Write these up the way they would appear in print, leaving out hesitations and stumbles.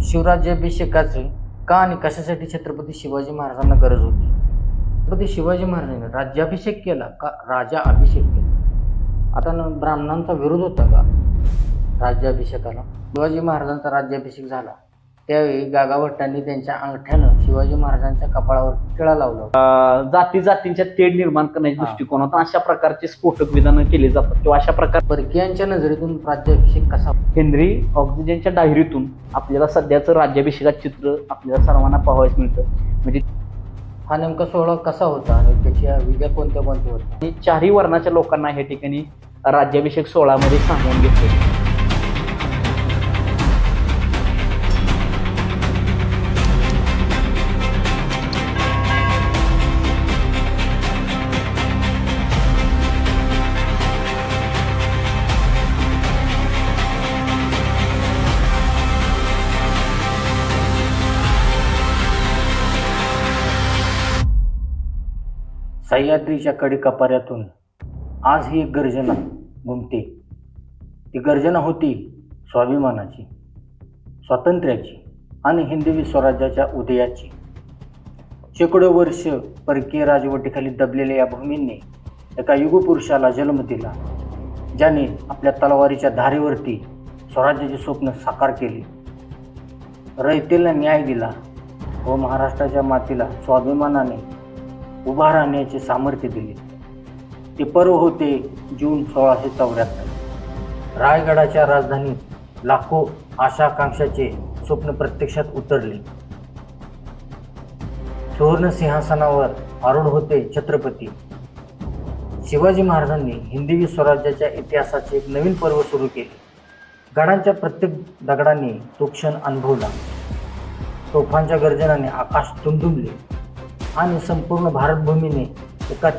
शिवराज्याभिषेकाचे का आणि कशासाठी छत्रपती शिवाजी महाराजांना गरज होती? छत्रपती शिवाजी महाराजांनी राज्याभिषेक केला का राजा अभिषेक केला? आता ब्राह्मणांचा विरोध होता का राज्याभिषेकाला? शिवाजी महाराजांचा राज्याभिषेक झाला त्यावेळी गागाभट्टांनी त्यांच्या अंगठ्यानं शिवाजी महाराजांच्या कपाळावर टिळा लावला होता. जाती जातींच्या तेढ निर्माण करण्याच्या दृष्टिकोनातून अशा प्रकारचे स्फोटक विधानं केले जातात किंवा अशा प्रकार परकीयांच्या नजरेतून राज्याभिषेक कसा? हेनरी ऑक्सिजनच्या डायरीतून आपल्याला सध्याचं राज्याभिषेकाचं चित्र आपल्याला सर्वांना पाहावयास मिळतं. म्हणजे हा नेमका सोहळा कसा होता आणि त्याच्या विद्या कोणत्या कोणत्या होत्या? चारही वर्णाच्या लोकांना या ठिकाणी राज्याभिषेक सोहळ्यामध्ये सामावून घेतले. सह्याद्रीच्या कडे कपाऱ्यातून आज ही एक गर्जना घुमते. ती गर्जना होती स्वाभिमानाची, स्वातंत्र्याची आणि हिंदवी स्वराज्याच्या उदयाची. शेकडो वर्ष परकीय राजवटीखाली दबलेल्या या भूमींनी एका युगपुरुषाला जन्म दिला, ज्याने आपल्या तलवारीच्या धारेवरती स्वराज्याचे स्वप्न साकार केले, रयतेला न्याय दिला व महाराष्ट्राच्या मातीला स्वाभिमानाने उभा राहण्याचे सामर्थ्य दिले. ते पर्व होते जून 1674. रायगडाच्या राजधानीत लाखो आशाकांक्षाचे स्वप्न प्रत्यक्षात उतरले. सुवर्ण सिंहासनावर आरूढ होते छत्रपती शिवाजी महाराजांनी हिंदवी स्वराज्याच्या इतिहासाचे एक नवीन पर्व सुरू केले. गडांच्या प्रत्येक दगडाने तो क्षण अनुभवला. तोफांच्या गर्जनाने आकाश दुमदुमले आणि संपूर्ण भारतभूमीने एका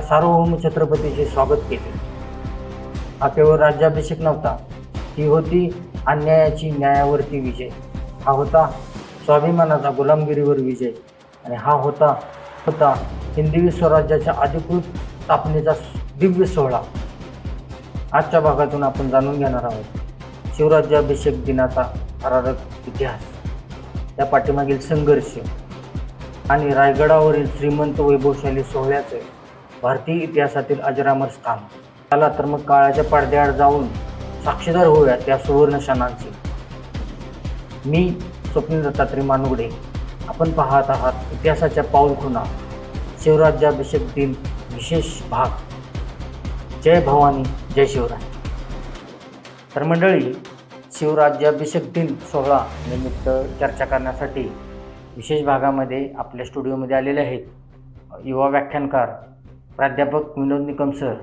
सार्वभौम छत्रपतीचे स्वागत केले. हा केवळ राज्याभिषेक नव्हता, ही होती अन्यायाची न्यायावरती विजय. हा होता स्वाभिमानाचा गुलामगिरीवर विजय आणि हा होता हिंदवी स्वराज्याच्या अधिकृत स्थापनेचा दिव्य सोहळा. आजच्या भागातून आपण जाणून घेणार आहोत शिवराज्याभिषेक दिनाचा थरारक इतिहास, त्या पाठीमागील संघर्ष आणि रायगडावरील श्रीमंत वैभवशाली सोहळ्याचे भारतीय इतिहासातील अजरामर स्थान. त्याला तर मग काळाच्या पडद्याआड जाऊन साक्षीदार होऊया त्या सुवर्ण क्षणांची. मी स्वप्नील दत्तात्रय मानुगडे. आपण पाहत आहात इतिहासाच्या पाऊलखुणा, शिवराज्याभिषेक दिन विशेष भाग. जय भवानी, जय शिवराय. तर मंडळी, शिवराज्याभिषेक दिन सोहळा निमित्त चर्चा करण्यासाठी विशेष भागामध्ये आपल्या स्टुडिओमध्ये आलेले आहेत युवा व्याख्यानकार प्राध्यापक विनोद निकम सर.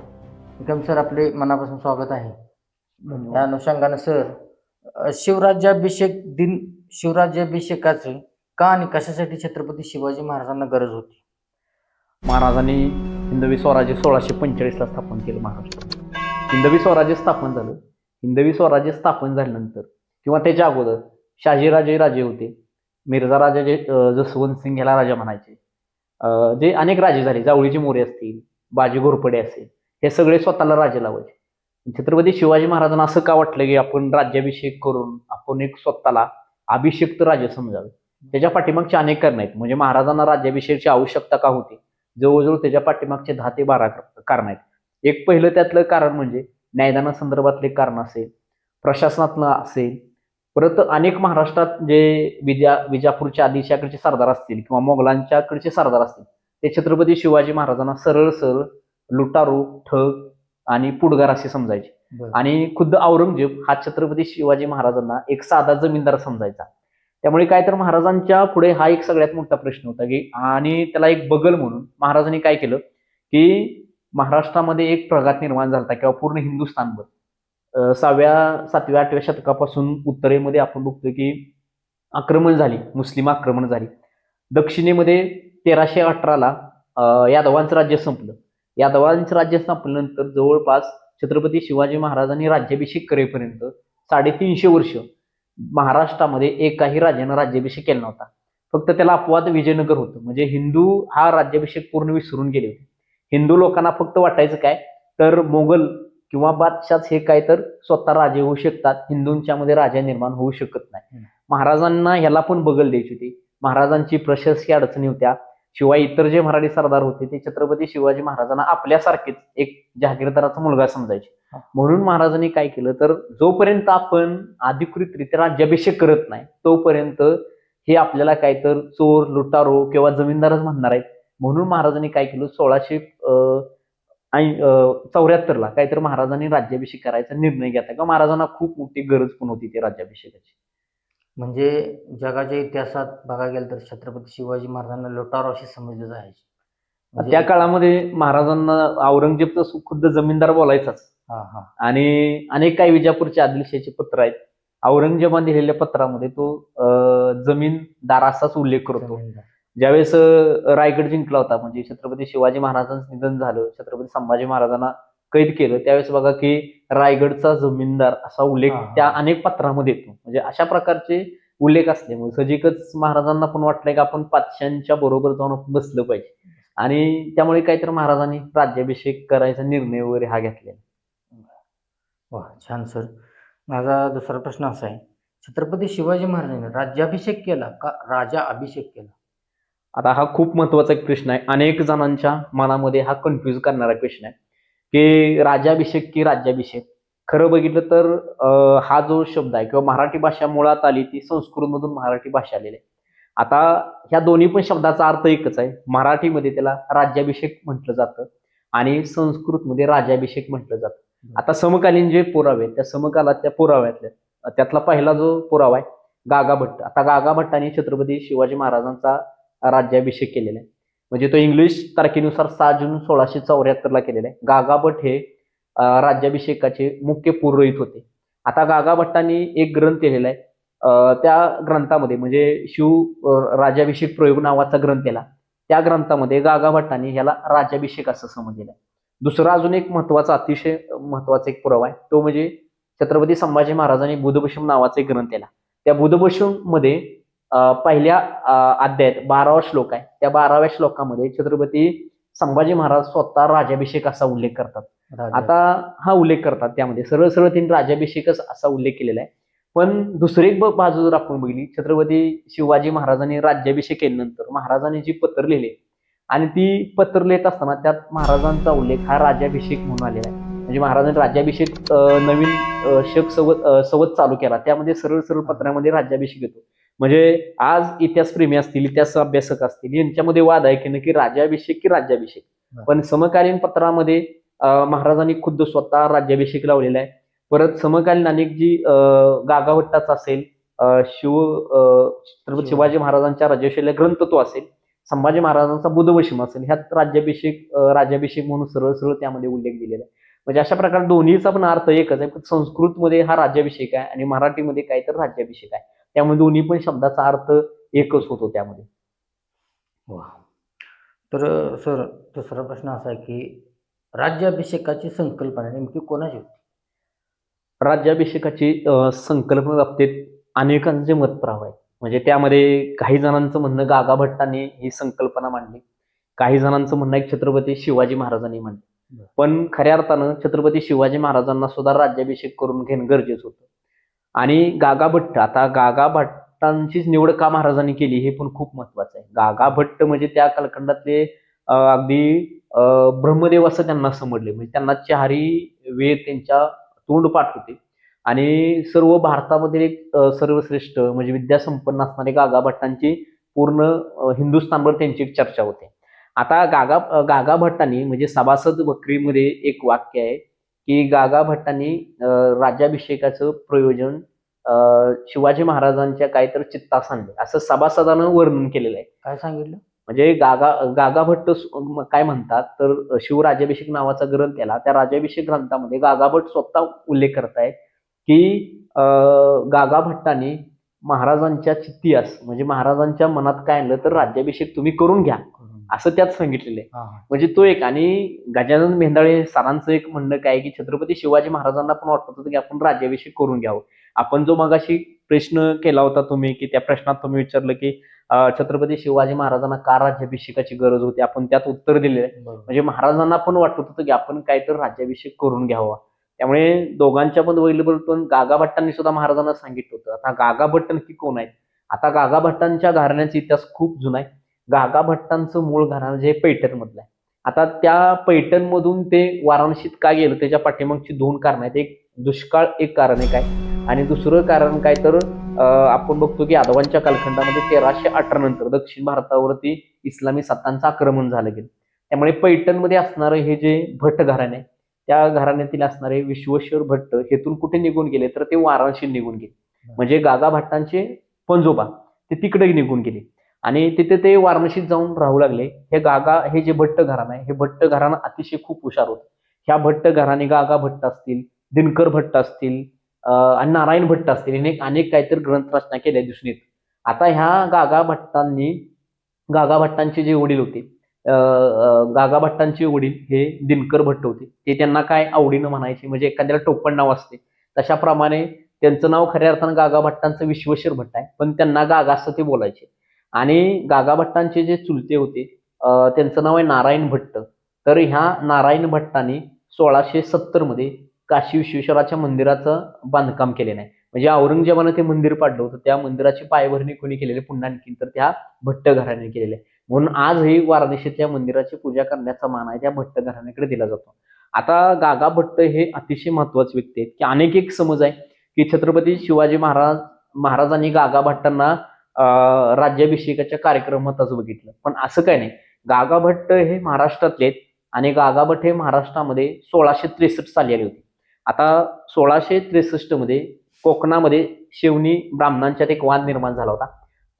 निकम सर, आपले मनापासून स्वागत आहे. या अनुषंगानं सर, शिवराज्याभिषेकाचे का आणि कशासाठी छत्रपती शिवाजी महाराजांना गरज होती? महाराजांनी हिंदवी स्वराज्य 1645ला स्थापन केलं. महाराष्ट्रात हिंदवी स्वराज्य स्थापन झालं. हिंदवी स्वराज्य स्थापन झाल्यानंतर किंवा त्याच्या अगोदर शहाजीराजे राजे होते. मिर्झा राजा जे जसवंत सिंग ह्याला राजा म्हणायचे. जे अनेक राजे झाले, जावळीचे मोरे असतील, बाजी घोरपडे असेल, हे सगळे स्वतःला राजे लावायचे. छत्रपती शिवाजी महाराजांना असं का वाटलं की आपण राज्याभिषेक करून आपण एक स्वतःला अभिषिक्त राजे समजावे. त्याच्या पाठीमागचे अनेक कारण आहेत. म्हणजे महाराजांना राज्याभिषेकाची आवश्यकता का होती, जवळजवळ त्याच्या पाठीमागचे 10 ते 12 कारण आहेत. एक पहिलं त्यातलं कारण म्हणजे न्यायदानासंदर्भातले कारण असेल, प्रशासनातलं असेल, परत अनेक महाराष्ट्रात जे विजापूरच्या आदिशाकडचे सरदार असतील किंवा मोगलांच्याकडचे सरदार असतील, ते छत्रपती शिवाजी महाराजांना सरळ सरळ लुटारू, ठग आणि पुडगार असे समजायचे. आणि खुद्द औरंगजेब हा छत्रपती शिवाजी महाराजांना एक साधा जमीनदार समजायचा. त्यामुळे काय तर महाराजांच्या पुढे हा एक सगळ्यात मोठा प्रश्न होता की, आणि त्याला एक बगल म्हणून महाराजांनी काय केलं की महाराष्ट्रामध्ये एक प्रघात निर्माण झाला किंवा पूर्ण हिंदुस्थानभर 6व्या 7व्या 8व्या शतकापासून उत्तरेमध्ये आपण बघतो की आक्रमण झाली, मुस्लिम आक्रमण झाली. दक्षिणेमध्ये 1318ला यादवांचं राज्य संपलं. यादवांचं राज्य संपल्यानंतर जवळपास छत्रपती शिवाजी महाराजांनी राज्याभिषेक करेपर्यंत 350 वर्ष महाराष्ट्रामध्ये एकाही राजानं राज्याभिषेक केला नव्हता. फक्त त्याला अपवाद विजयनगर होतं. म्हणजे हिंदू हा राज्याभिषेक पूर्ण विसरून गेले होते. हिंदू लोकांना फक्त वाटायचं काय तर मोगल किंवा बादशाच हे काय तर स्वतः राजे होऊ शकतात, हिंदूंच्या मध्ये राजा निर्माण होऊ शकत नाही. महाराजांना ह्याला पण बगल द्यायची होती. महाराजांची प्रशासकीय अडचणी होत्या. शिवाय इतर जे मराठी सरदार होते ते छत्रपती शिवाजी महाराजांना आपल्यासारखेच एक जहागीरदाराचा मुलगा समजायचे. म्हणून महाराजांनी काय केलं तर जोपर्यंत आपण अधिकृतरित्या राज्याभिषेक करत नाही तोपर्यंत हे आपल्याला काय तर चोर, लुटारो किंवा जमीनदारच म्हणणार आहेत. म्हणून महाराजांनी काय केलं 1674ला काहीतर महाराजांनी राज्याभिषेक करायचा निर्णय घेतला किंवा महाराजांना खूप मोठी गरज पण होती ती राज्याभिषेकाची. म्हणजे जगाच्या इतिहासात बघायला गेलं तर छत्रपती शिवाजी महाराजांना लुटारो अशी समजले जायचे. म्हणजे त्या काळामध्ये महाराजांना औरंगजेब तर खुद्द जमीनदार बोलायचाच. हा हा आणि अनेक काही विजापूरचे आदिलशाहीचे पत्र आहेत. औरंगजेबाने दिलेल्या पत्रामध्ये तो जमीनदार असाच उल्लेख करतो. जमीनदार. ज्यावेळेस रायगड जिंकला होता, म्हणजे छत्रपती शिवाजी महाराजांचं निधन झालं, छत्रपती संभाजी महाराजांना कैद केलं, त्यावेळेस बघा की रायगडचा जमीनदार असा उल्लेख हा, हा. त्या अनेक पत्रामध्ये येतो. म्हणजे अशा प्रकारचे उल्लेख असल्यामुळे सजिकच महाराजांना पण वाटलंय की आपण पाचशांच्या बरोबर जाऊन आपण बसलं पाहिजे. आणि त्यामुळे काहीतरी महाराजांनी राज्याभिषेक करायचा निर्णय वगैरे हा घेतलेला. वा, छान सर. माझा दुसरा प्रश्न असा आहे, छत्रपती शिवाजी महाराजांनी राज्याभिषेक केला का राजा अभिषेक केला? आता हा खूप महत्वाचा एक प्रश्न आहे. अनेक जणांच्या मनामध्ये हा कन्फ्युज करणारा प्रश्न आहे की राजाभिषेक की राज्याभिषेक. खरं बघितलं तर हा जो शब्द आहे किंवा मराठी भाषा मुळात आली ती संस्कृतमधून मराठी भाषा आलेली आहे. आता ह्या दोन्ही पण शब्दाचा अर्थ एकच आहे. मराठीमध्ये त्याला राज्याभिषेक म्हटलं जातं आणि संस्कृतमध्ये राजाभिषेक म्हटलं जातं. आता समकालीन जे पुरावे आहेत त्या समकालातल्या पुराव्यातल्या त्यातला पहिला जो पुरावा आहे गागाभट्ट. आता गागाभट्टाने छत्रपती शिवाजी महाराजांचा राज्याभिषेक केलेला आहे. म्हणजे तो इंग्लिश तारखेनुसार 6 जून 1674ला केलेला आहे. गागाभट्ट हे राज्याभिषेकाचे मुख्य पुरोहित होते. आता गागाभट्टांनी एक ग्रंथ लिहिलेला आहे. त्या ग्रंथामध्ये म्हणजे राज्याभिषेक प्रयोग नावाचा ग्रंथ केला. त्या ग्रंथामध्ये गागाभट्टांनी ह्याला राज्याभिषेक असं समजलेलं आहे. दुसरा अजून एक महत्वाचा, अतिशय महत्वाचा एक पुरावा आहे तो म्हणजे छत्रपती संभाजी महाराजांनी बुधभूषण नावाचा एक ग्रंथ केला. त्या बुधभूषण मध्ये पहिल्या अध्यायात 12वा श्लोक आहे. त्या 12व्या श्लोकामध्ये छत्रपती संभाजी महाराज स्वतः राज्याभिषेक असा उल्लेख करतात. आता हा उल्लेख करतात त्यामध्ये सरळ सरळ त्यांनी राज्याभिषेकच असा उल्लेख केलेला आहे. पण दुसरी एक बाजू जर आपण बघितली, छत्रपती शिवाजी महाराजांनी राज्याभिषेक केल्यानंतर महाराजांनी जी पत्र लिहिले आणि ती पत्र लिहित असताना त्यात महाराजांचा उल्लेख हा राज्याभिषेक म्हणून आलेला आहे. म्हणजे महाराजांनी राज्याभिषेक नवीन शक संवत चालू केला, त्यामध्ये सरळ सरळ पत्रामध्ये राज्याभिषेक येतो. म्हणजे आज इतिहासप्रेमी असतील, इतिहास अभ्यासक असतील, यांच्यामध्ये वाद आहे की नक्की राज्याभिषेक की राज्याभिषेक. पण समकालीन पत्रामध्ये महाराजांनी खुद्द स्वतः राज्याभिषेक लावलेला आहे. परत समकालीन अनेक जी गागाभट्टाचा असेल, छत्रपती शिवाजी महाराजांच्या राज्याभिषेक ग्रंथ तो असेल, संभाजी महाराजांचा बुधवशिम असेल, ह्यात राज्याभिषेक म्हणून सरळ सरळ त्यामध्ये उल्लेख दिलेला आहे. म्हणजे अशा प्रकारे दोन्हीचा पण अर्थ एकच आहे. पण संस्कृतमध्ये हा राज्याभिषेक आहे आणि मराठीमध्ये काय तर राज्याभिषेक आहे. त्यामुळे दोन्ही पण शब्दाचा अर्थ एकच होतो त्यामध्ये. वा. तर सर, दुसरा प्रश्न असा आहे की राज्याभिषेकाची संकल्पना नेमकी कोणाची होती? राज्याभिषेकाची संकल्पना बाबतीत अनेकांचे मतप्रवाह आहेत. म्हणजे त्यामध्ये काही जणांचं म्हणणं गागाभट्टांनी ही संकल्पना मांडली, काही जणांचं म्हणणं आहे छत्रपती शिवाजी महाराजांनी मांडली. पण खऱ्या अर्थानं छत्रपती शिवाजी महाराजांना सुद्धा राज्याभिषेक करून घेणं गरजेचं होतं. आणि गागाभट्ट, आता गागाभट्टांचीच निवड का महाराजांनी केली हे पण खूप महत्वाचं आहे. गागाभट्ट म्हणजे त्या कालखंडातले अगदी ब्रह्मदेव असं त्यांना समजले. म्हणजे त्यांना 4ही वेद त्यांच्या तोंडपाठ होते आणि सर्व भारतामध्ये एक सर्वश्रेष्ठ म्हणजे विद्यासंपन्न असणारे गागाभट्टांची पूर्ण हिंदुस्थानभर त्यांची एक चर्चा होते. आता गागाभट्टांनी म्हणजे सभासद बकरीमध्ये एक वाक्य आहे की गागाभट्टांनी राज्याभिषेकाचं प्रयोजन शिवाजी महाराजांच्या काहीतरी चित्तास आणले असं सभासदानं वर्णन केलेलं आहे. काय सांगितलं? म्हणजे गागाभट्ट काय म्हणतात तर शिवराज्याभिषेक नावाचा ग्रंथ केला. त्या राज्याभिषेक ग्रंथामध्ये गागाभट्ट स्वतः उल्लेख करतायत की गागाभट्टांनी महाराजांच्या चित्तीस म्हणजे महाराजांच्या मनात काय आणलं तर राज्याभिषेक तुम्ही करून घ्या असं त्यात सांगितलेलं आहे. म्हणजे तो एक. आणि गजानन मेंढाळे सरांचं एक म्हणणं काय की छत्रपती शिवाजी महाराजांना पण वाटत होतं की आपण राज्याभिषेक करून घ्यावं. आपण जो मगाशी प्रश्न केला होता तुम्ही की त्या प्रश्नात तुम्ही विचारलं की छत्रपती शिवाजी महाराजांना का राज्याभिषेकाची गरज होती, आपण त्यात उत्तर दिलेलं आहे. म्हणजे महाराजांना पण वाटत होतं की आपण काहीतरी राज्याभिषेक करून घ्यावा. त्यामुळे दोघांच्या पण वैल पण गागा भट्टांनी सुद्धा महाराजांना सांगितलं होतं. आता गागा भट्ट नक्की कोण आहेत? आता गागा भट्टांच्या घराण्याचा इतिहास खूप जुना आहे. गागा भट्टांचं मूळ घराणं जे पैठण मधलं आहे. आता त्या पैठण मधून ते वाराणसीत का गेलं त्याच्या पाठीमागची दोन कारण आहेत. एक दुष्काळ एक कारण आहे काय, आणि दुसरं कारण काय तर आपण बघतो की यादवांच्या कालखंडामध्ये 1318 नंतर दक्षिण भारतावरती इस्लामी सत्तांचं आक्रमण झालं गेलं. त्यामुळे पैठणमध्ये असणारं हे जे भट्ट घराणे आहे, त्या घराण्यातील असणारे विश्वेश्वर भट्ट हेतून कुठे निघून गेले तर ते वाराणसी निघून गेले. म्हणजे गागा भट्टांचे पंजोबा ते तिकडे निघून गेले आणि तिथे ते वाराणसीत जाऊन राहू लागले. हे जे भट्ट घराणं आहे, हे भट्ट घराणं अतिशय खूप हुशार होतं. ह्या भट्ट घराणे गागा भट्ट असतील, दिनकर भट्ट असतील आणि नारायण भट्ट असतील, याने अनेक काहीतरी ग्रंथ रचना केल्या दिसून येत. आता ह्या गागा भट्टांचे जे वडील होते, गागा भट्टांचे वडील हे दिनकर भट्ट होते. ते त्यांना काय आवडीनं म्हणायचे, म्हणजे एखाद्याला टोपण नाव असते तशाप्रमाणे त्यांचं नाव खऱ्या अर्थानं गागा भट्टांचं विश्वेश्वर भट्ट आहे, पण त्यांना गागा असं ते बोलायचे. आणि गागा भट्टांचे जे चुलते होते त्यांचं नाव आहे नारायण भट्ट. तर ह्या नारायण भट्टांनी 1670 मध्ये काशी विश्वेश्वराच्या मंदिराचं बांधकाम केलेलं आहे. म्हणजे औरंगजेबानं ते मंदिर पाडलं होतं, त्या मंदिराची पायाभरणी कोणी केलेली पुन्हा आणखी तर त्या भट्ट घराण्याने केलेली आहे. म्हणून आजही वाराणसीतल्या मंदिराची पूजा करण्याचा मान आहे त्या भट्ट घराण्याकडे दिला जातो. आता गागा भट्ट हे अतिशय महत्वाचे व्यक्ती आहेत की अनेक एक समज आहे की छत्रपती शिवाजी महाराजांनी गागा भट्टांना राज्याभिषेकाच्या कार्यक्रमातच बघितलं, पण असं काय नाही. गागा भट्ट हे महाराष्ट्रातले आहेत आणि गागा भट्ट हे महाराष्ट्रामध्ये 1663 साली आले होते. आता 1663 मध्ये कोकणामध्ये शेवणी ब्राह्मणांच्यात एक वाद निर्माण झाला होता.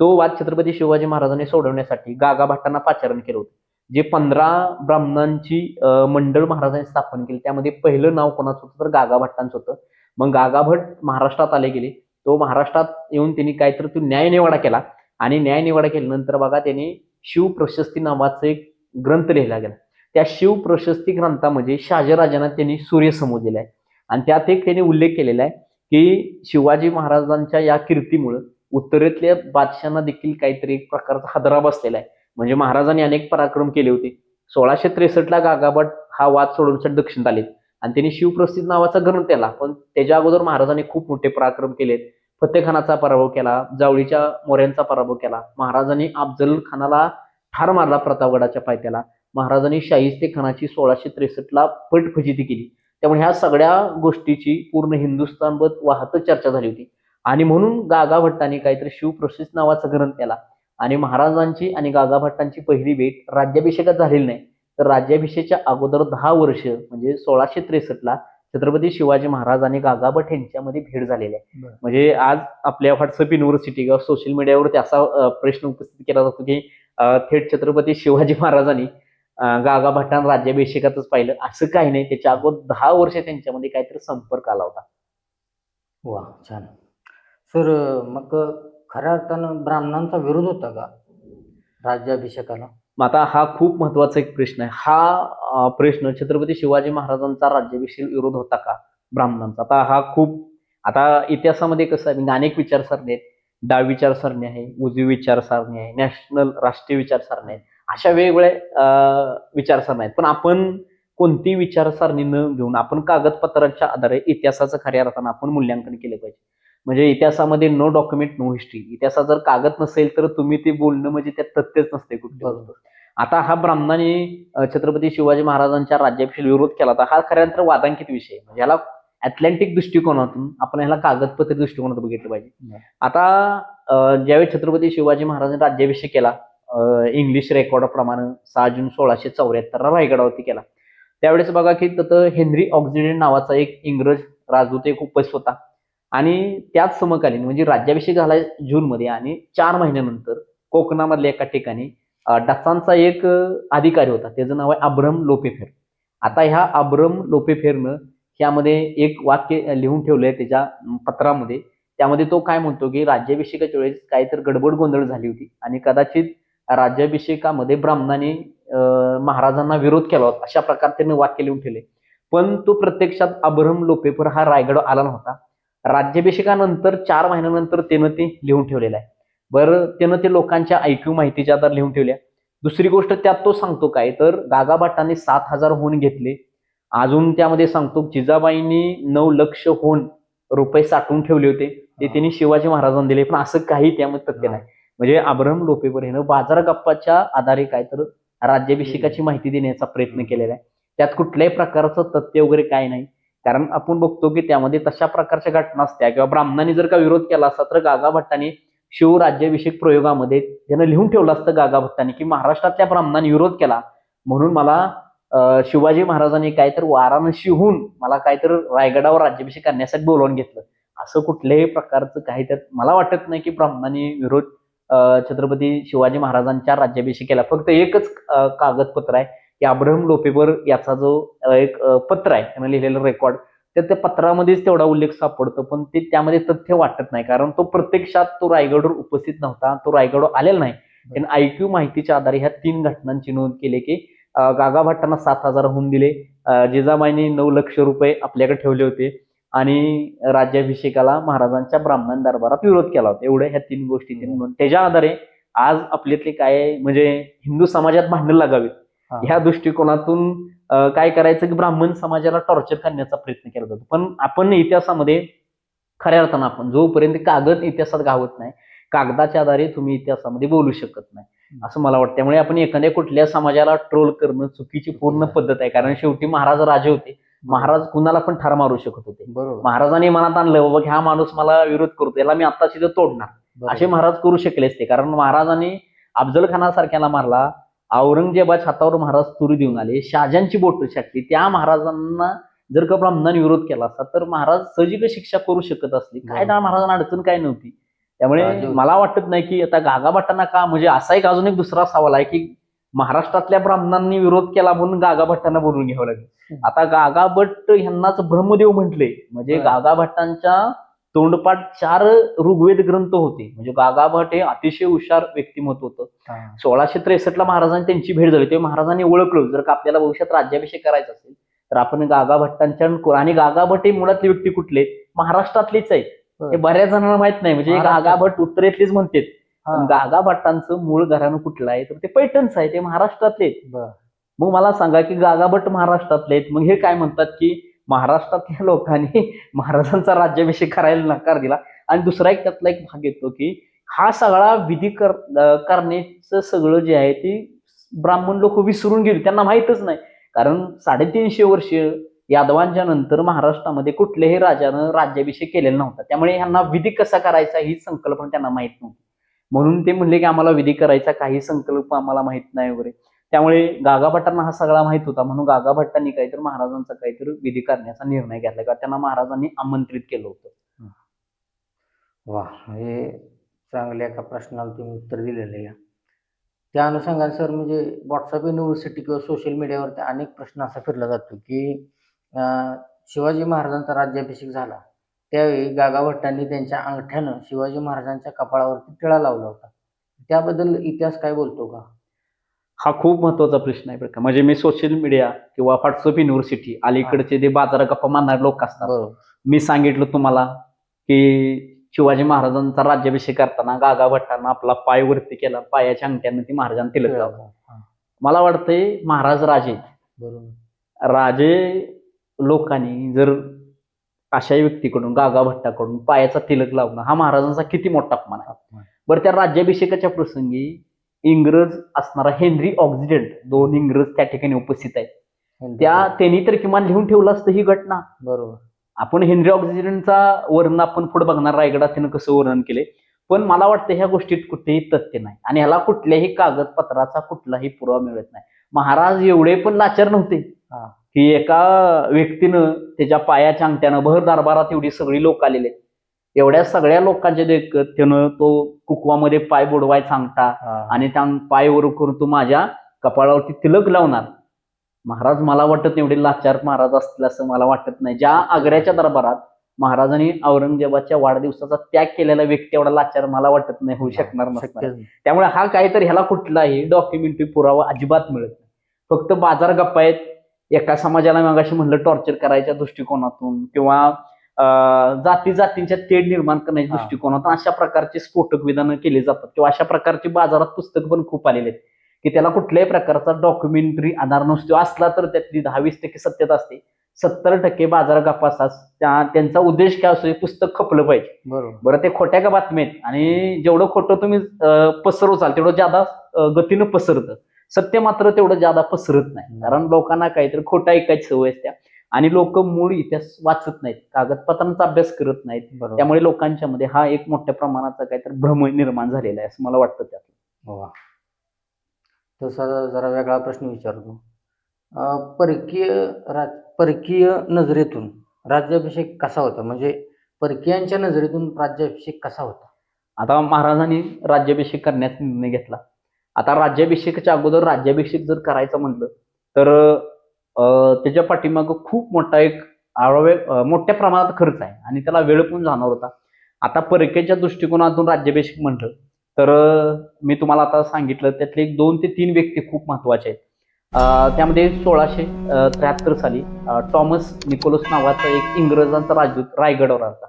तो वाद छत्रपती शिवाजी महाराजांनी सोडवण्यासाठी गागा भट्टांना पाचारण केलं होतं. जे 15 ब्राह्मणांची मंडळ महाराजांनी स्थापन केली, त्यामध्ये पहिलं नाव कोणाचं होतं तर गागा भट्टांचं होतं. मग गागा भट्ट महाराष्ट्रात आले गेले. तो महाराष्ट्रात येऊन त्यांनी काहीतरी तो न्यायनिवाडा केला आणि न्यायनिवाडा केल्यानंतर बघा त्यांनी शिवप्रशस्ती नावाचा एक ग्रंथ लिहिला गेला. त्या शिवप्रशस्ती ग्रंथामध्ये शहाजीराजांना त्यांनी सूर्य समजलेला आहे आणि त्यात एक त्यांनी उल्लेख केलेला आहे की शिवाजी महाराजांच्या या कीर्तीमुळे उत्तरेतल्या बादशांना देखील काहीतरी एक प्रकारचा हादरा बसलेला आहे. म्हणजे महाराजांनी अनेक पराक्रम केले होते. 1663 गागा भट्ट हा वाद सोडवण्यासाठी दक्षिणेत आले आणि त्यांनी शिवप्रस्थित नावाचा ग्रंथ केला. पण त्याच्या अगोदर महाराजांनी खूप मोठे पराक्रम केलेत. फतेखानाचा पराभव केला, जावळीच्या मोऱ्यांचा पराभव केला. महाराजांनी अफजल खानाला ठार मारला प्रतापगडाच्या पायथ्याला. महाराजांनी शाहिस्ते खानाची 1663 पट फजिती केली. त्यामुळे ह्या सगळ्या गोष्टीची पूर्ण हिंदुस्थानभर वाहत चर्चा झाली होती आणि म्हणून गागा भट्टांनी काहीतरी शिवप्रशस्त नावाचा ग्रंथ केला आणि महाराजांची आणि गागा भट्टांची पहिली भेट राज्याभिषेकात झालेली नाही, तर राज्याभिषेकाच्या अगोदर 10 वर्ष म्हणजे 1663 छत्रपती शिवाजी महाराज आणि गागा भट्ट यांच्यामध्ये भेट झालेली आहे. म्हणजे आज आपल्या व्हॉट्सअप युनिव्हर्सिटी किंवा सोशल मीडियावरती असा प्रश्न उपस्थित केला जातो की थेट छत्रपती शिवाजी महाराजांनी गागा भट्टांना राज्याभिषेकातच पाहिलं, असं काही नाही. त्याच्या अगोदर 10 वर्ष त्यांच्यामध्ये काहीतरी संपर्क आला होता. वा, छान सर. मग खऱ्या अर्थानं ब्राह्मणांचा विरोध होता का राज्याभिषेकाला? मग आता हा खूप महत्वाचा एक प्रश्न आहे. हा प्रश्न छत्रपती शिवाजी महाराजांचा राज्याभिषेक विरोध होता का ब्राह्मणांचा, आता हा खूप आता इतिहासामध्ये कसं आहे म्हणजे अनेक विचारसरणी आहेत. डावी विचारसरणी आहे, उजवी विचारसरणी आहे, नॅशनल राष्ट्रीय विचारसरणी आहे, अशा वेगवेगळ्या विचारसरणी आहेत. पण आपण कोणती विचारसरणी न घेऊन आपण कागदपत्रांच्या आधारे इतिहासाचं खऱ्या अर्थानं आपण मूल्यांकन केलं पाहिजे. म्हणजे इतिहासामध्ये नो डॉक्युमेंट नो हिस्ट्री. इतिहासात जर कागद नसेल तर तुम्ही ते बोलणं म्हणजे त्यात तथ्यच नसते कुठे. आता हा ब्राह्मणाने छत्रपती शिवाजी महाराजांच्या राज्याभिषेक विरोध केला होता, हा खऱ्या अर्थानं वादांकित विषय. म्हणजे याला अटलांटिक दृष्टिकोनातून आपण ह्याला कागदपत्र दृष्टिकोनातून बघितलं पाहिजे. आता ज्यावेळी छत्रपती शिवाजी महाराजांनी राज्याभिषेक केला इंग्लिश रेकॉर्डप्रमाणे 6 जून 1674 रायगडावरती केला, त्यावेळेस बघा की तिथं हेनरी ऑक्झिडेंट नावाचा एक इंग्रज राजदूत एक उपस्थित होता आणि त्याच समकालीन म्हणजे राज्याभिषेक झाला जूनमध्ये आणि 4 महिन्यानंतर कोकणामधल्या एका ठिकाणी डचांचा एक अधिकारी होता, त्याचं नाव आहे अब्रहम लोपेफेर. आता ह्या अब्रहम लोपेफेरनं ह्यामध्ये एक वाक्य लिहून ठेवलंय त्याच्या पत्रामध्ये. त्यामध्ये तो काय म्हणतो की राज्याभिषेकाच्या वेळेस काहीतरी गडबड गोंधळ झाली होती आणि कदाचित राज्याभिषेकामध्ये ब्राह्मणांनी महाराजांना विरोध केला होता, अशा प्रकारे त्यानं वाक्य लिहून ठेवले. पण तो प्रत्यक्षात अब्रहम लोपेफेर हा रायगड आला नव्हता. राज्याभिषेकानंतर 4 महिन्यानंतर त्यानं ते लिहून ठेवलेलं आहे. बरं, त्यानं ते लोकांच्या ऐकू माहितीच्या आधार लिहून ठेवल्या. दुसरी गोष्ट त्यात तो सांगतो काय तर गागा भट्टांनी 7,000 होऊन घेतले अजून त्यामध्ये सांगतो जिजाबाईंनी 9 लक्ष होऊन रुपये साठवून ठेवले होते ते त्यांनी शिवाजी महाराजांना दिले, पण असं काही त्यामध्ये तथ्य नाही. म्हणजे अब्राहम लोपेवर ह्यानं बाजार गप्पाच्या आधारे काय तर राज्याभिषेकाची माहिती देण्याचा प्रयत्न केलेला आहे. त्यात कुठल्याही प्रकारचं तथ्य वगैरे काय नाही. कारण आपण बघतो की त्यामध्ये तशा प्रकारच्या घटना असत्या किंवा ब्राह्मणांनी जर का विरोध केला असता तर गागा भट्टांनी शिवराज्याभिषेक प्रयोगामध्ये त्यानं लिहून ठेवलं असतं गागा भट्टांनी की महाराष्ट्रातल्या ब्राह्मणांनी विरोध केला म्हणून मला शिवाजी महाराजांनी काहीतरी वाराणसीहून मला काहीतरी रायगडावर राज्याभिषेक करण्यासाठी बोलावून घेतलं. असं कुठल्याही प्रकारचं काही त्यात मला वाटत नाही की ब्राह्मणांनी विरोध छत्रपती शिवाजी महाराजांच्या राज्याभिषेकाला. फक्त एकच कागदपत्र आहे की अब्राहम लोपेवर याचा जो एक पत्र आहे त्यानं लिहिलेलं रेकॉर्ड, तर त्या पत्रामध्येच तेवढा उल्लेख सापडतो, पण ते त्यामध्ये तथ्य वाटत नाही. कारण तो प्रत्यक्षात तो रायगडवर उपस्थित नव्हता, तो रायगडवर आलेला नाही. त्याने ऐक्यू माहितीच्या आधारे ह्या 3 घटनांची नोंद केली की गागा भट्टांना 7,000 होऊन दिले, जिजाबाईंनी 9 लक्ष रुपये आपल्याकडे ठेवले होते आणि राज्याभिषेकाला महाराजांच्या ब्राह्मण दरबारात विरोध केला होता. एवढ्या ह्या 3 गोष्टी त्यांनी नोंद. त्याच्या आधारे आज आपल्यातले काय म्हणजे हिंदू समाजात भांडणं लागावीत ह्या दृष्टिकोनातून काय करायचं की ब्राह्मण समाजाला टॉर्चर करण्याचा प्रयत्न केला जातो. पण आपण इतिहासामध्ये खऱ्या अर्थानं आपण जोपर्यंत कागद इतिहासात गावत नाही, कागदाच्या आधारे तुम्ही इतिहासामध्ये बोलू शकत नाही असं मला वाटतं. त्यामुळे आपण एखाद्या कुठल्या समाजाला ट्रोल करणं चुकीची पूर्ण पद्धत आहे. कारण शेवटी महाराज राजे होते, महाराज कुणाला पण ठार मारू शकत होते. महाराजांनी मनात आणलं बाबा ह्या माणूस मला विरोध करतो, याला मी आता तिथं तोडणार, असे महाराज करू शकले असते. कारण महाराजांनी अफजल खानासारख्याला मारला, औरंगजेबाच्या हातावर महाराज तुरी देऊन आले, शहाजहानची बोट छाटली, त्या महाराजांना जर का ब्राह्मणांनी विरोध केला असता तर महाराज सहजिक शिक्षा करू शकत असली, काय ना महाराजांना अडचण काय नव्हती. त्यामुळे मला वाटत नाही की आता गागा भट्टांना का म्हणजे असा एक अजून एक दुसरा सवाल आहे की महाराष्ट्रातल्या ब्राह्मणांनी विरोध केला म्हणून गागा भट्टांना बोलून घ्यावं लागेल. आता गागा भट्ट यांनाच ब्रह्मदेव म्हटले, म्हणजे गागा भट्टांच्या तोंडपाठ 4 ऋग्वेद ग्रंथ होते. म्हणजे गागा भट्ट हे अतिशय हुशार व्यक्तिमत्व होतं. 1663 महाराजांनी त्यांची भेट झाली, ते महाराजांनी ओळखलं जर का आपल्याला भविष्यात राज्याभिषेक करायचा असेल तर आपण गागा भट्टांच्या आणि गागा भट्ट हे मुळातले व्यक्ती कुठले महाराष्ट्रातलेच आहेत हे बऱ्याच जणांना माहित नाही. म्हणजे गागा भट्ट उत्तरेतलेच म्हणतात, पण गागा भट्टांचं मूळ घराणं कुठलं आहे तर ते पैठणचं आहे, ते महाराष्ट्रातले. मग मला सांगा की गागा भट्ट महाराष्ट्रातले आहेत, मग हे काय म्हणतात की महाराष्ट्रातल्या लोकांनी महाराजांचा राज्याभिषेक करायला नकार दिला. आणि दुसरा एक त्यातला एक भाग येतो की हा सगळा विधी करण्याचं सगळं जे आहे ते ब्राह्मण लोक विसरून गेले, त्यांना माहितच नाही. कारण 350 वर्ष यादवांच्या नंतर महाराष्ट्रामध्ये कुठल्याही राजानं राज्याभिषेक केलेला नव्हता. त्यामुळे ह्यांना विधी कसा करायचा ही संकल्पना त्यांना माहित नव्हती. म्हणून ते म्हणले की आम्हाला विधी करायचा काही संकल्प आम्हाला माहित नाही वगैरे. त्यामुळे गागा भट्टांना हा सगळा माहित होता, म्हणून गागा भट्टांनी काहीतरी महाराजांचा काहीतरी विधी करण्याचा निर्णय घेतला किंवा त्यांना महाराजांनी आमंत्रित केलं होतं. वा, हे चांगल्या एका प्रश्नाला तुम्ही उत्तर दिलेलं आहे. त्या अनुषंगाने सर म्हणजे व्हॉट्सअप युनिव्हर्सिटी किंवा सोशल मीडियावरती अनेक प्रश्न असा फिरला जातो की शिवाजी महाराजांचा राज्याभिषेक झाला त्यावेळी गागा भट्टांनी त्यांच्या अंगठ्यानं शिवाजी महाराजांच्या कपाळावरती टिळा लावला होता. त्याबद्दल इतिहास काय बोलतो का? हा खूप महत्वाचा प्रश्न आहे बरं का. म्हणजे मी सोशल मीडिया किंवा व्हॉट्सअप युनिव्हर्सिटी अलीकडचे ते बाजार गप्पा मारणारे लोक असतात, मी सांगितलं तुम्हाला की शिवाजी महाराजांचा राज्याभिषेक करताना गागा भट्टांना आपला पाय वरती केला, पायाच्या अंगठ्यानं ती महाराजांना तिलक लावला. मला वाटतंय महाराज राजे राजे लोकांनी जर अशा व्यक्तीकडून गागा भट्टाकडून पायाचा तिलक लावणं हा महाराजांचा किती मोठा अपमान आहे. बरं, त्या राज्याभिषेकाच्या प्रसंगी इंग्रज असणारा हेनरी ऑक्सिडेंट 2 इंग्रज त्या ठिकाणी उपस्थित आहेत. त्यांनी तर किमान लिहून ठेवलं असतं ही घटना. बरोबर, आपण हेनरी ऑक्सिडेंटचा वर्णन आपण पुढे बघणार रायगडात त्यानं कसं वर्णन केले. पण मला वाटतं ह्या गोष्टीत कुठेही तथ्य नाही आणि ह्याला कुठल्याही कागदपत्राचा कुठलाही पुरावा मिळत नाही. महाराज एवढे पण लाचार नव्हते की एका व्यक्तीनं त्याच्या पायाच्या अंगठ्यानं भर दरबारात एवढी सगळी लोक आलेले, एवढ्या सगळ्या लोकांच्या देखत त्यानं तो कुकवामध्ये पाय बुडवायचा अंगठा आणि त्या पाय वर करून तो माझ्या कपाळावरती तिलक लावणार. महाराज मला वाटत एवढे लाचार महाराज असतील असं मला वाटत नाही. ज्या आग्र्याच्या दरबारात महाराजांनी औरंगजेबाच्या वाढदिवसाचा त्याग केलेला व्यक्ती एवढा लाचार मला वाटत नाही होऊ शकणार नसणार. त्यामुळे हा काहीतरी ह्याला कुठलाही डॉक्युमेंटरी पुरावा अजिबात मिळत नाही. फक्त बाजार गप्पा आहेत. एका समाजाला मगाशी म्हणलं टॉर्चर करायच्या दृष्टिकोनातून किंवा जातींच्या तेढ निर्माण करण्याच्या दृष्टिकोनातून अशा प्रकारचे स्फोटक विधानं केली जातात किंवा अशा प्रकारची बाजारात पुस्तक पण खूप आलेले आहेत की त्याला कुठल्याही प्रकारचा डॉक्युमेंटरी आधार नसतो, असला तर त्यातली 10-20% सत्यता असते. 70% बाजार गप्पासाच त्यांचा उद्देश काय असतो, हे पुस्तक खपलं पाहिजे. बरोबर. बरं, ते खोट्या का बातम्या आहेत आणि जेवढं खोटं तुम्ही पसरवचाल तेवढं ज्यादा गतीनं पसरतं. सत्य मात्र तेवढं ज्यादा पसरत नाही, कारण लोकांना काहीतरी खोटा ऐकायची सवय असते आणि लोक मूळ इतिहास वाचत नाहीत, कागदपत्रांचा अभ्यास करत नाहीत. बरोबर. त्यामुळे लोकांच्या मध्ये हा एक मोठ्या प्रमाणाचा काहीतरी भ्रम निर्माण झालेला आहे असं मला वाटतं त्यात. वा. तसा जरा वेगळा प्रश्न विचारतो. परकीय नजरेतून राज्याभिषेक कसा होता, म्हणजे परकीयांच्या नजरेतून राज्याभिषेक कसा होता? आता महाराजांनी राज्याभिषेक करण्याचा निर्णय घेतला. आता राज्याभिषेकाच्या अगोदर राज्याभिषेक जर करायचं म्हटलं तर त्याच्या पाठीमागं खूप मोठा एक मोठ्या प्रमाणात खर्च आहे आणि त्याला वेळ पण जाणार होता. आता परकेच्या दृष्टिकोनातून राज्याभिषेक म्हटलं तर मी तुम्हाला आता सांगितलं त्यातले 2 ते 3 व्यक्ती खूप महत्वाचे आहेत. त्यामध्ये 1673 साली टॉमस निकोलस नावाचा एक इंग्रजांचा राजदूत रायगडावर आला.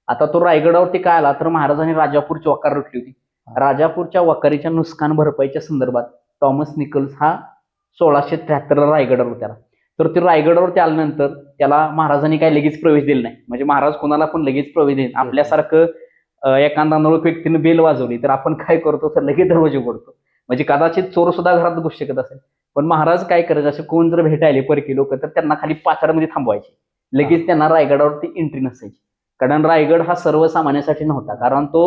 आता तो रायगडावरती काय आला तर महाराजांनी राजापूरची वकार रचली होती. राजापूरच्या वकारीच्या नुकसान भरपाईच्या संदर्भात टॉमस निकोल्स हा 1673 रायगडावर उतरला. तर ते रायगडावरती आल्यानंतर त्याला महाराजांनी काही लगेच प्रवेश दिला नाही. म्हणजे महाराज कोणाला पण लगेच प्रवेश देईल. आपल्यासारखं एखादा अनोळखी व्यक्तीने बेल वाजवली तर आपण काय करतो तर लगेच दरवाजे उघडतो. म्हणजे कदाचित चोर सुद्धा घरात घुसू शकत असेल, पण महाराज काय करायचे, असे कोण जर भेटायले परकी लोक तर त्यांना खाली पाचारमध्ये थांबवायचे. लगेच त्यांना रायगडावरती एंट्री नसायची, कारण रायगड हा सर्वसामान्यांसाठी नव्हता, कारण तो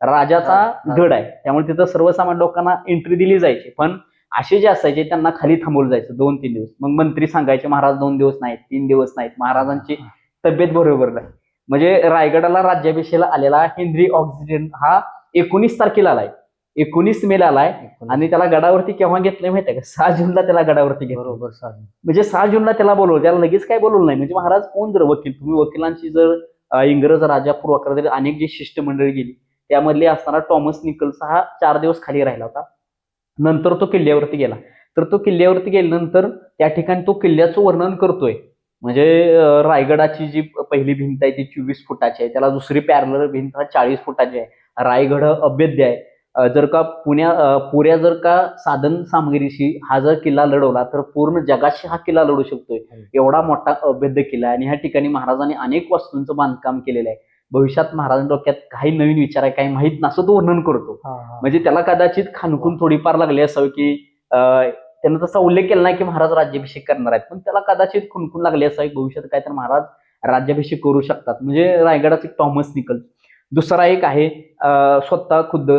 राजाचा गड आहे. त्यामुळे तिथं सर्वसामान्य लोकांना एंट्री दिली जायची. पण असे जे असायचे त्यांना खाली थांबवलं जायचं 2-3 दिवस. मग मंत्री सांगायचे महाराज 2 दिवस नाहीत, 3 दिवस नाहीत, महाराजांची तब्येत बरोबर नाही. म्हणजे रायगडाला राज्याभिषेकाला आलेला हेनरी ऑक्सिजन हा 19 तारखेला आलाय, 19 मेला आलाय. आणि त्याला गडावरती केव्हा घेतलंय माहितीये का? 6 जूनला त्याला गडावरती घेतलं. बरोबर. म्हणजे 6 जूनला त्याला बोलवलं, त्याला लगेच काय बोलवलं नाही. म्हणजे महाराज कोण जर वकील, तुम्ही वकिलांची जर इंग्रज राजापूर वक्रातील अनेक जी शिष्टमंडळी गेली त्यामधले असताना टॉमस निकल्स हा 4 दिवस खाली राहिला होता. नंतर तो किल्ल्यावरती गेला. तर तो किल्ल्यावरती गेल्यानंतर त्या ठिकाणी तो किल्ल्याचं वर्णन करतोय. म्हणजे रायगडाची जी पहिली भिंत आहे ती 24 फुटाची आहे, त्याला दुसरी पॅरलर भिंत 40 फुटाची आहे. रायगड अभेद्य आहे. जर का पुऱ्या जर का साधन सामग्रीशी हा जर किल्ला लढवला तर पूर्ण जगाशी हा किल्ला लढू शकतोय, एवढा मोठा अभेद्य किल्ला आहे. आणि ह्या ठिकाणी महाराजांनी अनेक वस्तूंचं बांधकाम केलेलं आहे. भविष्यात महाराजांच्या डोक्यात काही नवीन विचार आहे, काही माहीत नसं तो वर्णन करतो. म्हणजे त्याला कदाचित खानकून थोडीफार लागली असावी की त्यानं तसा उल्लेख केला नाही की महाराज राज्याभिषेक करणार आहेत, पण त्याला कदाचित खुणखून लागली असावी भविष्यात काय तर महाराज राज्याभिषेक करू शकतात. म्हणजे रायगडाचे टॉमस निकल्स. दुसरा एक आहे स्वतः खुद्द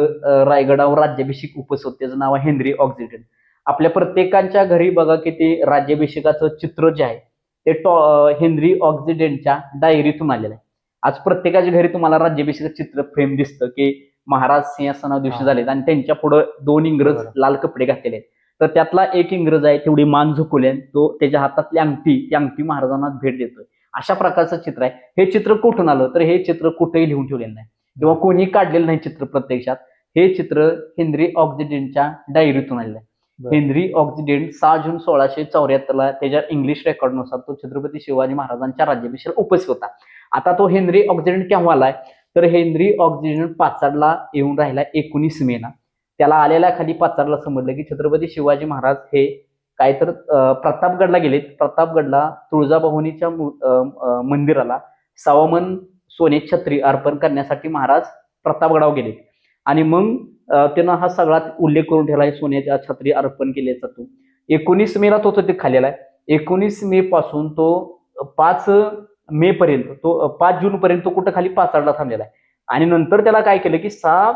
रायगडावर राज्याभिषेक उपस्थित, त्याचं नाव आहे हेनरी ऑक्सिजन. आपल्या प्रत्येकांच्या घरी बघा की ते राज्याभिषेकाचं चित्र जे आहे ते हेनरी ऑक्सिडेंटच्या डायरीतून आलेलं आहे. आज प्रत्येकाच्या घरी तुम्हाला राज्याभिषेकाचं चित्र फ्रेम दिसतं की महाराज सिंहासना दिवशी झालेत आणि त्यांच्या पुढे 2 इंग्रज लाल कपडे घातलेले आहेत. तर त्यातला एक इंग्रज आहे तेवढी मान झुकवली, तो त्याच्या हातातली अंगठी, ती अंगठी महाराजांना भेट देतोय. अशा प्रकारचं चित्र आहे. हे चित्र कुठून आलं तर हे चित्र कुठेही लिहून ठेवलेलं नाही किंवा कोणीही काढलेलं नाही चित्र. प्रत्यक्षात हे चित्र हेनरी ऑक्सिडेंटच्या डायरीतून आलेलं आहे. हेनरी ऑक्सिडेंट 6 जून 1674 त्याच्या इंग्लिश रेकॉर्डनुसार तो छत्रपती शिवाजी महाराजांच्या राज्याभिषेकाला उपस्थित होता. आता तो हेनरी ऑक्सिडेंट केव्हा आलाय तर हेनरी ऑक्सिडेंट पाचाडला येऊन राहिला 19 मेला. त्याला आलेल्या खाली पाचाडला समजलं की छत्रपती शिवाजी महाराज हे काय तर प्रतापगडला गेलेत. प्रतापगडला तुळजाभवानीच्या मंदिराला 6 मन सोने छत्री अर्पण करण्यासाठी महाराज प्रतापगडावर गेले. आणि मग त्यानं हा सगळा उल्लेख करून ठेवलाय सोन्याच्या छत्री अर्पण केल्याचा. तो 19 मेला तो तिथे खाल्लेला आहे. 19 मे पासून तो 5 मे पर्यंत, तो 5 जून पर्यंत कुठं खाली पाचाडला थांबलेला आहे. आणि नंतर त्याला काय केलं की 6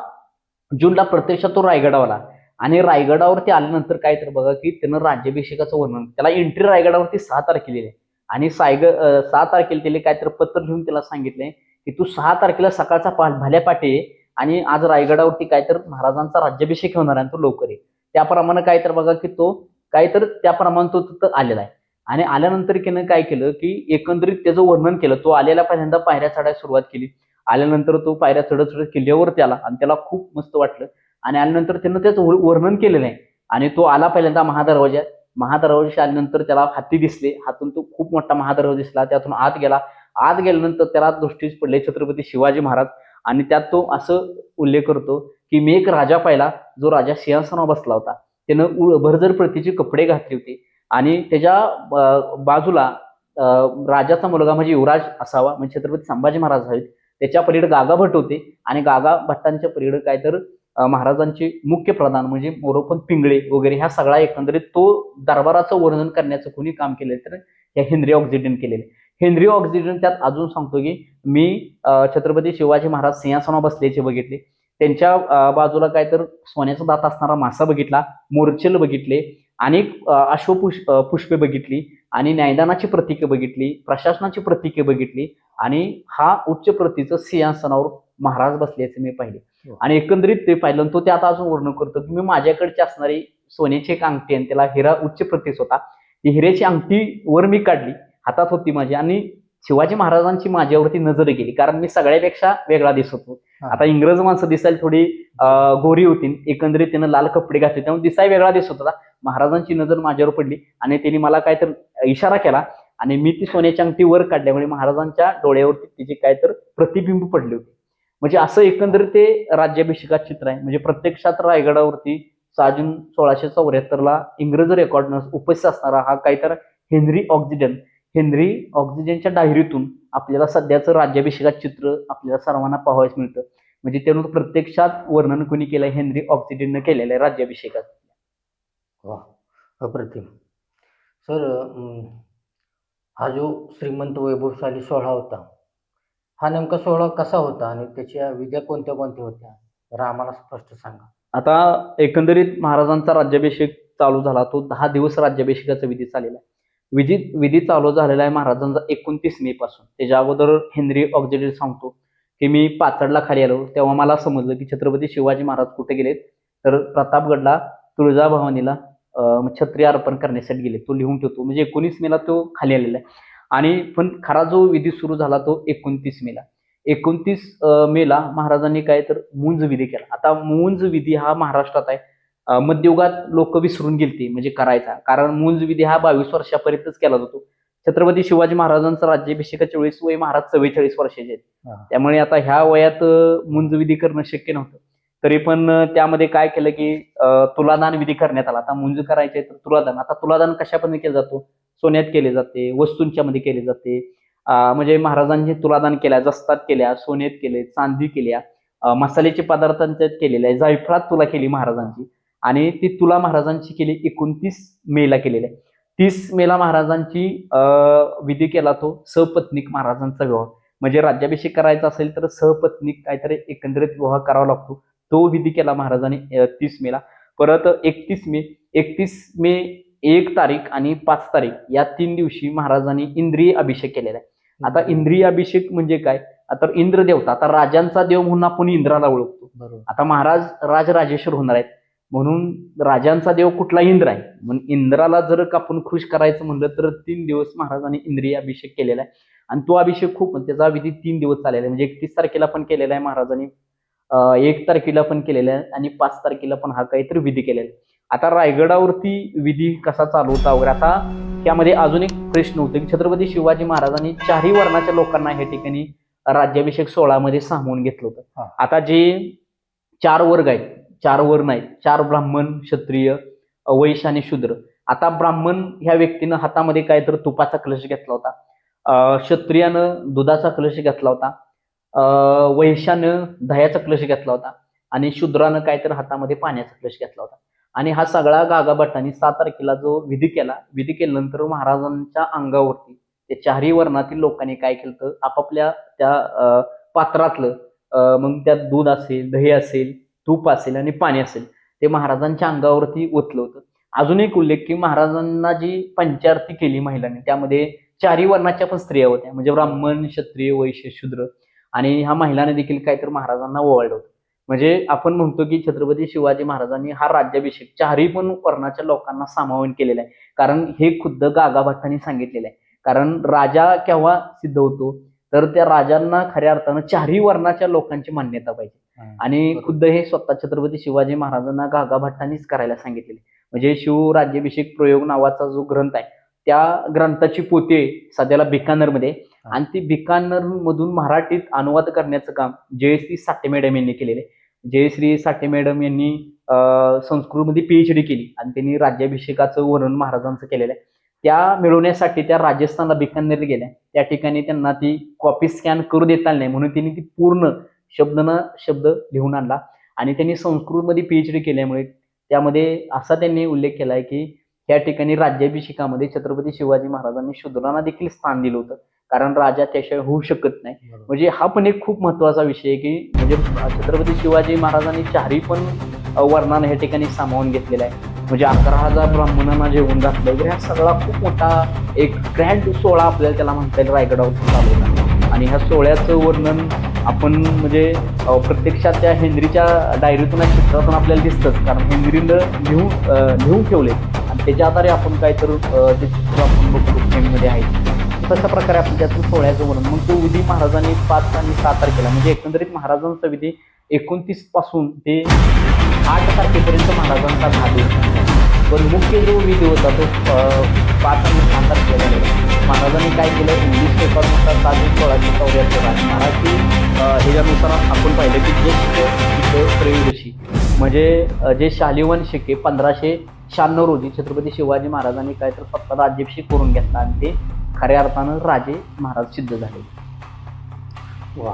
जूनला प्रत्यक्षात तो रायगडावर आला. आणि रायगडावरती आल्यानंतर काय तर बघा की त्यानं राज्याभिषेकाचं वर्णन, त्याला एंट्री रायगडावरती 6 तारखेला आहे. आणि 6 तारखेला त्याला काय तर पत्र लिहून त्याला सांगितलंय की तू 6 तारखेला सकाळचा भाल्या पाठी आणि आज रायगडावरती काय तर महाराजांचा राज्याभिषेक होणार आहे, तो लवकर आहे. त्याप्रमाणे काय तर बघा की तो काय तर त्याप्रमाणे तो तिथं आलेला आहे. आणि आल्यानंतर त्यानं काय केलं की एकंदरीत त्याचं वर्णन केलं. तो आलेला पहिल्यांदा पायऱ्या चढायला सुरुवात केली. आल्यानंतर तो पायऱ्या चढत चढत किल्ल्यावरती आला आणि त्याला खूप मस्त वाटलं. आणि आल्यानंतर त्यानं त्याचं वर्णन केलेलं आहे. आणि तो आला पहिल्यांदा महादरवाज्यात आल्यानंतर त्याला हत्ती दिसले. हातून तो खूप मोठा महादरवाजा दिसला. त्यातून आत गेला. आत गेल्यानंतर त्याला दृष्टीस पडले छत्रपती शिवाजी महाराज. आणि त्यात तो असं उल्लेख करतो की मी एक राजा पाहिला, जो राजा सिंहासनावर बसला होता त्यानं भरजर प्रतीचे कपडे घातले होते आणि त्याच्या बाजूला राजाचा मुलगा म्हणजे युवराज असावा, म्हणजे छत्रपती संभाजी महाराज आहेत, त्याच्या पलीकडे गागा भट्ट होते आणि गागा भट्टांच्या पलीकडे काय तर महाराजांचे मुख्य प्रधान म्हणजे मोरोपंत पिंगळे वगैरे ह्या सगळा एकंदरीत तो दरबाराचं वर्णन करण्याचं कोणी काम केलं तर या हेनरी ऑक्सिडन केलेलं. हेनरी ऑक्सिडन त्यात अजून सांगतो की मी छत्रपती शिवाजी महाराज सिंहासनावर बसल्याचे बघितले, त्यांच्या बाजूला काय तर सोन्याचा दात असणारा मासा बघितला, मोरचेल बघितले, अनेक पुष्पे बघितली आणि न्यायदानाची प्रतीके बघितली, प्रशासनाची प्रतीके बघितली आणि हा उच्च प्रतीचं सिंहासनावर महाराज बसल्याचे मी पाहिले. आणि एकंदरीत ते पाहिलं तो त्यात अजून वर्णन करतो की मी माझ्याकडची असणारी सोन्याची एक अंगठी आणि त्याला हिरा उच्च प्रतीच होता, ती हिऱ्याची अंगठी वर मी काढली, हातात होती माझी आणि शिवाजी महाराजांची माझ्यावरती नजर गेली कारण मी सगळ्यापेक्षा वेगळा दिसत होतो. आता इंग्रज माणसं दिसायला थोडी गोरी होती, एकंदरीत त्यानं लाल कपडे घातले त्यामुळे दिसाय वेगळा दिसत होता. महाराजांची नजर माझ्यावर पडली आणि त्यांनी मला काय तर इशारा केला आणि मी ती सोन्याची अंगठी वर काढल्यामुळे महाराजांच्या डोळ्यावरती तिचे काय तर प्रतिबिंब पडले होते. म्हणजे असं एकंदरीत ते राज्याभिषेकात चित्र आहे. म्हणजे प्रत्यक्षात रायगडावरती 6 जून 1674 इंग्रज रेकॉर्ड उपस्थित असणारा हा काहीतर हेनरी ऑक्सिजनच्या डायरीतून आपल्याला सध्याचं राज्याभिषेकात चित्र आपल्याला सर्वांना पाहावयास मिळतं. म्हणजे त्यानं प्रत्यक्षात वर्णन कोणी केलंय, हेनरी ऑक्सिजननं केलेलं आहे राज्याभिषेकात. वा, अप्रतिम सर. हा जो श्रीमंत वैभवशाली सोहळा होता, हा नेमका सोहळा कसा होता आणि त्याच्या विध्या कोणत्या कोणत्या होत्या तर आम्हाला स्पष्ट सांगा. आता एकंदरीत महाराजांचा राज्याभिषेक चालू झाला, तो 10 दिवस राज्याभिषेकाचा विधी चाललेला आहे. विधी चालू झालेला आहे महाराजांचा 29 मे पासून. त्याच्या अगोदर हेनरी ऑक्सिजन सांगतो की मी पाचडला खाली आलो तेव्हा मला समजलं की छत्रपती शिवाजी महाराज कुठे गेलेत तर प्रतापगडला तुळजाभवानीला छत्री अर्पण करण्यासाठी गेले. तो लिहून ठेवतो, म्हणजे 19 मेला तो खाली आलेला आहे. आणि पण खरा जो विधी सुरू झाला तो 29 मेला. 29 मेला महाराजांनी काय तर मुंज विधी केला. आता मुंज विधी हा महाराष्ट्रात आहे, मध्ययुगात लोक विसरून गेलती म्हणजे करायचा, कारण मुंज विधी हा 22 वर्षापर्यंतच केला जातो. छत्रपती शिवाजी महाराजांचा राज्याभिषेकाच्या वेळेस वय महाराज 44 वर्षाचे आहेत, त्यामुळे आता ह्या वयात मुंज विधी करणं शक्य नव्हतं. तरी पण त्यामध्ये काय केलं की तुलादान विधी करण्यात आला. आता मुंज करायचे तर तुलादान, आता तुलादान कशा पद्धतीने केलं जातो, सोन्यात केले जाते, वस्तूंच्या मध्ये केले जाते. म्हणजे महाराजांनी तुलादान केल्या, जस्तात केल्या, सोन्यात केले, चांदी केल्या, मसाल्याचे पदार्थांच्यात केलेल्या आहे, जायफळात तुला केली महाराजांची आणि ती तुला महाराजांची केली 29 मेला केलेली आहे. 30 मेला महाराजांची विधी केला तो सपत्नीक महाराजांचा विवाह. म्हणजे राज्याभिषेक करायचा असेल तर सपत्नीक काहीतरी एकंदरीत विवाह करावा लागतो, तो विधी केला महाराजांनी 30 मेला. परत 31 मे 1 तारीख आणि 5 तारीख या 3 दिवशी महाराजांनी इंद्रिय अभिषेक केलेला आहे. आता इंद्रिय अभिषेक म्हणजे काय, आता इंद्र देवता, आता राजांचा देव म्हणून आपण इंद्राला ओळखतो. आता महाराज राजराजेश्वर होणार आहेत म्हणून राजांचा देव कुठला इंद्र आहे, म्हणून इंद्राला जर आपण खुश करायचं म्हणलं तर 3 दिवस महाराजांनी इंद्रिय अभिषेक केलेला आहे. आणि तो अभिषेक खूप, त्याचा विधी 3 दिवस चाललेला आहे. म्हणजे 31 तारखेला पण केलेला आहे महाराजांनी, 1 तारखेला पण केलेला आहे आणि 5 तारखेला पण हा काहीतरी विधी केलेला आहे. आता रायगडावरती विधी कसा चालू होता वगैरे, आता त्यामध्ये अजून एक प्रश्न होतो की छत्रपती शिवाजी महाराजांनी 4ही वर्णाच्या लोकांना या ठिकाणी राज्याभिषेक सोहळ्यामध्ये सामावून घेतलं होतं. आता जे 4 वर्ग आहेत, 4 वर्ण आहेत, 4 ब्राह्मण, क्षत्रिय, वैश्य आणि शूद्र. आता ब्राह्मण ह्या व्यक्तीनं हातामध्ये काय तर तुपाचा कलश घेतला होता, क्षत्रियानं दुधाचा कलश घेतला होता, वैश्यानं दह्याचा कलश घेतला होता आणि शूद्रानं काय तर हातामध्ये पाण्याचा कलश घेतला होता. आणि हा सगळा गागा भट्टांनी 7 तारखेला जो विधी केल्यानंतर महाराजांच्या अंगावरती त्या 4ही वर्णातील लोकांनी काय केलं, आपापल्या त्या पात्रातलं मग त्यात दूध असेल, दही असेल, तूप असेल आणि पाणी असेल ते महाराजांच्या अंगावरती ओतलं होतं. अजून एक उल्लेख की महाराजांना जी पंचारती केली महिलांनी त्यामध्ये 4ही वर्णाच्या पण स्त्रिया होत्या, म्हणजे ब्राह्मण, क्षत्रिय, वैश्य, शूद्र, आणि ह्या महिलांनी देखील काहीतरी महाराजांना ओवाळलं होतं. म्हणजे आपण म्हणतो की छत्रपती शिवाजी महाराजांनी हा राज्याभिषेक 4ही पण वर्णाच्या लोकांना सामावून केलेला आहे, कारण हे खुद्द गागा भट्टांनी सांगितलेलं आहे. कारण राजा केव्हा सिद्ध होतो तर त्या राजांना खऱ्या अर्थानं 4ही वर्णाच्या लोकांची मान्यता पाहिजे, आणि खुद्द हे स्वतः छत्रपती शिवाजी महाराजांना गागा भट्टांनीच करायला सांगितलेले. म्हणजे शिवराज्याभिषेक प्रयोग नावाचा जो ग्रंथ आहे त्या ग्रंथाची पोते सध्याला बिकानेरमध्ये, आणि ती बिकानेर मधून मराठीत अनुवाद करण्याचं काम JSC साठे मॅडम यांनी केलेले. जयश्री साठे मॅडम यांनी संस्कृतमध्ये PhD केली आणि त्यांनी राज्याभिषेकाचं वर्णन महाराजांचं केलेलं आहे. त्या मिळवण्यासाठी त्या राजस्थानला बिकानेर गेल्या. त्या ठिकाणी त्यांना ती कॉपी स्कॅन करू देता आली नाही, म्हणून त्यांनी ती पूर्ण शब्द न शब्द लिहून आणला. आणि त्यांनी संस्कृतमध्ये PhD केल्यामुळे त्यामध्ये असा त्यांनी उल्लेख केला आहे की त्या ठिकाणी राज्याभिषेकामध्ये छत्रपती शिवाजी महाराजांनी शूद्रांना देखील स्थान दिलं होतं, कारण राजा त्याशिवाय होऊ शकत नाही. म्हणजे हा पण एक खूप महत्वाचा विषय आहे की म्हणजे छत्रपती शिवाजी महाराजांनी चारही पण वर्णानं ह्या ठिकाणी सामावून घेतलेला आहे. म्हणजे 11,000 ब्राह्मणांना जेवण घातलं वगैरे, हा सगळा खूप मोठा एक ग्रँड सोहळा आपल्याला त्याला म्हणता येईल रायगडावर चालवला. आणि ह्या सोहळ्याचं वर्णन आपण म्हणजे प्रत्यक्षात त्या हेनरीच्या डायरीतून चित्रातून आपल्याला दिसतंच, कारण हेनरीनं लिहून ठेवले आणि त्याच्या आधारे आपण काहीतरी ते चित्र आपण बघतो फ्रेममध्ये आहे. तशा प्रकारे आपण त्यातून सोहळ्याचं वर्णन. मग तो विधी महाराजांनी 5 आणि 6 तारखेला म्हणजे एकंदरीत महाराजांचा विधी 29 पासून ते 8 तारखेपर्यंत महाराजांचा झाला. पण मुख्य जो विधी होता तो 5 आणि 6 तारखेला झालेला. महाराजांनी काय केलं, इंग्लिश पेपरनुसार 1674 आणि मराठी ह्याच्यानुसार आपण पाहिलं की ज्येष्ठ त्रयोदशी म्हणजे जे शालिवाहन शके 1596 रोजी छत्रपती शिवाजी महाराजांनी काय तर फक्त राज्याभिषेक करून घेतला आणि ते खऱ्या अर्थानं राजे महाराज सिद्ध झाले. वा.